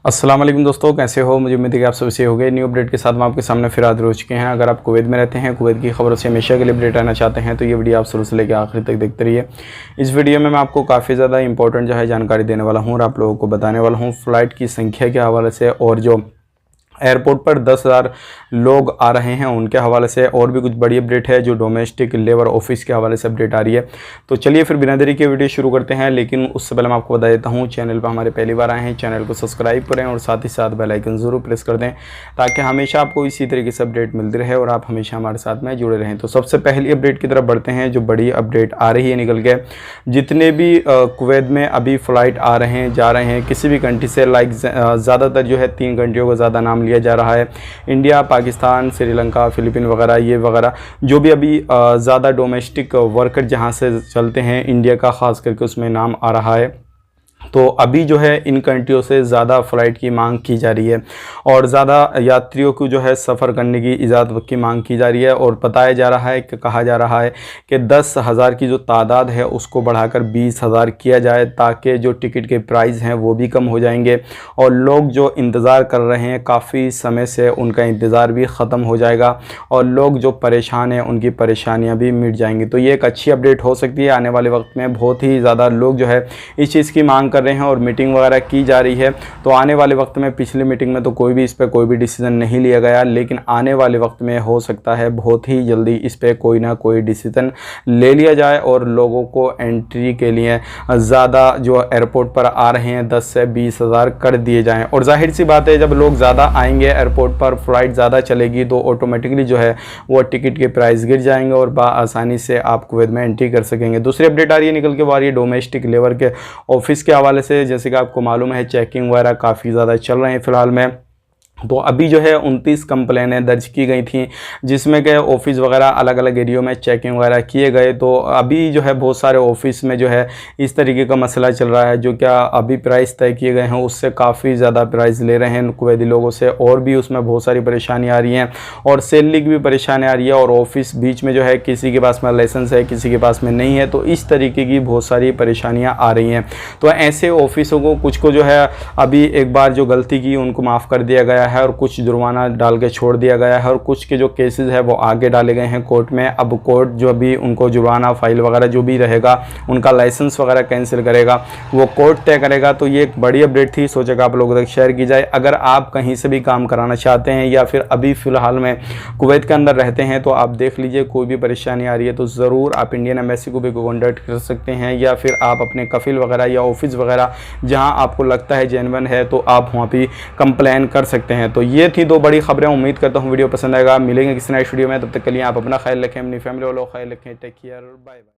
अस्सलाम वालेकुम दोस्तों, कैसे हो। मुझे उम्मीद है कि आप सब से हो गए। न्यू अपडेट के साथ हम आपके सामने फिर हाजिर हो चुके हैं। अगर आप कुवैत में रहते हैं, कुवैत की खबरों से हमेशा के लिए अपडेट रहना चाहते हैं तो ये वीडियो आप शुरू से लेकर आखिर तक देखते रहिए। इस वीडियो में मैं आपको काफ़ी ज़्यादा इंपॉर्टेंट जानकारी देने वाला हूँ और आप लोगों को बताने वाला हूँ फ़्लाइट की संख्या के हवाले से, और जो एयरपोर्ट पर 10,000 लोग आ रहे हैं उनके हवाले से, और भी कुछ बड़ी अपडेट है जो डोमेस्टिक लेबर ऑफिस के हवाले से अपडेट आ रही है। तो चलिए फिर बिना देरी के वीडियो शुरू करते हैं। लेकिन उससे पहले मैं आपको बता देता हूँ, चैनल पर हमारे पहली बार आए हैं, चैनल को सब्सक्राइब करें और साथ ही साथ बेल आइकन ज़रूर प्रेस कर दें ताकि हमेशा आपको इसी तरीके से अपडेट मिलती रहे और आप हमेशा हमारे साथ में जुड़े रहें। तो सबसे पहली अपडेट की तरफ बढ़ते हैं। जो बड़ी अपडेट आ रही है निकल के, जितने भी कुवैत में अभी फ़्लाइट आ रहे हैं जा रहे हैं किसी भी कंट्री से, लाइक ज़्यादातर 3 कंट्रियों का ज़्यादा नाम लिया जा रहा है। इंडिया, पाकिस्तान, श्रीलंका, फिलीपीन वगैरह, ये वगैरह जो भी अभी ज़्यादा डोमेस्टिक वर्कर जहाँ से चलते हैं, इंडिया का ख़ास करके उसमें नाम आ रहा है। तो अभी इन कंट्रियों से ज़्यादा फ़्लाइट की मांग की जा रही है और ज़्यादा यात्रियों को सफ़र करने की इजाज़त की मांग की जा रही है। और बताया जा रहा है कि कहा जा रहा है कि 10,000 की जो तादाद है उसको बढ़ाकर 20,000 किया जाए ताकि जो टिकट के प्राइस हैं वो भी कम हो जाएंगे और लोग जो इंतज़ार कर रहे हैं काफ़ी समय से उनका इंतज़ार भी ख़त्म हो जाएगा और लोग जो परेशान हैं उनकी परेशानियाँ भी मिट जाएंगी। तो ये एक अच्छी अपडेट हो सकती है। आने वाले वक्त में बहुत ही ज़्यादा लोग इस चीज़ की मांग कर रहे हैं और मीटिंग वगैरह की जा रही है। तो आने वाले वक्त में, पिछली मीटिंग में तो कोई भी इस पर कोई भी डिसीजन नहीं लिया गया, लेकिन आने वाले वक्त में हो सकता है बहुत ही जल्दी इस पर कोई ना कोई डिसीजन ले लिया जाए और लोगों को एंट्री के लिए ज़्यादा जो एयरपोर्ट पर आ रहे हैं 10 से 20,000 कर दिए जाएँ। और जाहिर सी बात है, जब लोग ज़्यादा आएंगे एयरपोर्ट पर, फ्लाइट ज़्यादा चलेगी तो ऑटोमेटिकली वो टिकट के प्राइस गिर जाएंगे और आसानी से आप कुवैत में एंट्री कर सकेंगे। दूसरी अपडेट आ रही है निकल के, वो आ रही है डोमेस्टिक लेबर के ऑफिस के हवाले से। जैसे कि आपको मालूम है चेकिंग वगैरह काफ़ी ज़्यादा चल रहे हैं फ़िलहाल में। तो अभी 29 कंप्लेनें दर्ज की गई थी जिसमें के ऑफिस वगैरह अलग अलग एरियो में चेकिंग वगैरह किए गए। तो अभी बहुत सारे ऑफिस में इस तरीके का मसला चल रहा है, जो क्या अभी प्राइस तय किए गए हैं उससे काफ़ी ज़्यादा प्राइस ले रहे हैं कुवैती लोगों से, और भी उसमें बहुत सारी परेशानी आ रही हैं और सैलरी की भी परेशानी आ रही है। और ऑफिस बीच में किसी के पास में लाइसेंस है, किसी के पास में नहीं है, तो इस तरीके की बहुत सारी परेशानियाँ आ रही हैं। तो ऐसे ऑफिसों को कुछ को अभी एक बार जो गलती की उनको माफ़ कर दिया गया है और कुछ जुर्माना डाल के छोड़ दिया गया है और कुछ के जो केसेस है वो आगे डाले गए हैं कोर्ट में। अब कोर्ट भी उनको जुर्माना फाइल वगैरह जो भी रहेगा, उनका लाइसेंस वगैरह कैंसिल करेगा, वो कोर्ट तय करेगा। तो ये एक बड़ी अपडेट थी, सोचा आप लोगों तक शेयर की जाए। अगर आप कहीं से भी काम कराना चाहते हैं या फिर अभी फ़िलहाल में कुवैत के अंदर रहते हैं तो आप देख लीजिए, कोई भी परेशानी आ रही है तो ज़रूर आप इंडियन एम्बेसी को भी कॉन्टैक्ट कर सकते हैं, या फिर आप अपने कफिल वगैरह या ऑफिस वगैरह जहां आपको लगता है जेन्युइन है तो आप वहाँ भी कंप्लेन कर सकते हैं। तो ये थी 2 बड़ी खबरें। उम्मीद करता हूँ वीडियो पसंद आएगा। मिलेंगे किसी नेक्स्ट वीडियो में, तब तक के लिए आप अपना ख्याल रखें, अपनी फैमिली वालों का ख्याल रखें। Take care, bye bye.